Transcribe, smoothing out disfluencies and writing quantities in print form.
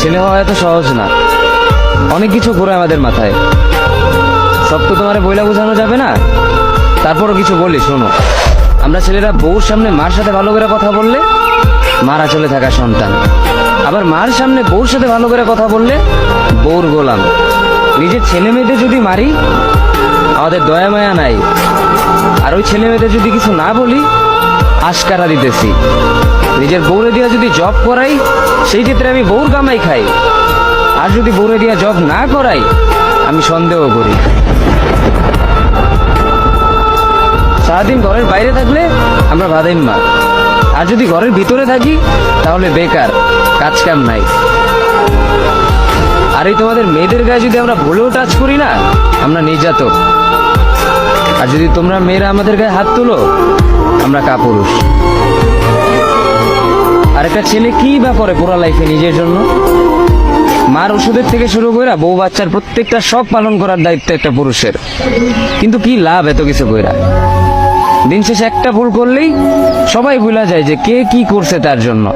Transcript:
ছেলে হওয়া এত সহজ না, অনেক কিছু ঘুরে আমাদের মাথায়। সব তো তোমার বইলা বোঝানো যাবে না, তারপরও কিছু বলি শোনো। আমরা ছেলেরা বউর সামনে মার সাথে ভালো করে কথা বললে মারা চলে থাকা সন্তান, আবার মার সামনে বউর সাথে ভালো করে কথা বললে বউর গোলাম। নিজের ছেলে মেয়েদের যদি মারি আমাদের দয়া মায়া নাই, আর ওই ছেলে মেয়েদের যদি কিছু না বলি আশকারা দিতেছি। নিজের বউরে দিয়া যদি জব করাই সেই ক্ষেত্রে আমি বউর কামাই খাই, আর যদি বউরে দিয়া জব না করাই আমি সন্দেহ করি। সারাদিন ঘরের বাইরে থাকলে আমরা ভাদাইম্মা, আর যদি ঘরের ভিতরে থাকি তাহলে বেকার, কাজ কাম নাই। আর এই তোমাদের মেয়েদের গায়ে যদি আমরা ভুলেও টাচ করি না আমরা নির্যাতক, আর যদি তোমরা মেয়েরা আমাদের গায়ে হাত তুলো আমরা কাপুরুষ। আর একটা ছেলে কি বা করে পুরো লাইফে নিজের জন্য? মার ওষুধের থেকে শুরু করে বউ বাচ্চার প্রত্যেকটা শখ পালন করার দায়িত্ব একটা পুরুষের। কিন্তু কি লাভ এত কিছু কইরা? দিন শেষে একটা ভুল করলেই সবাই ভুলা যায় যে কে কি করছে তার জন্য।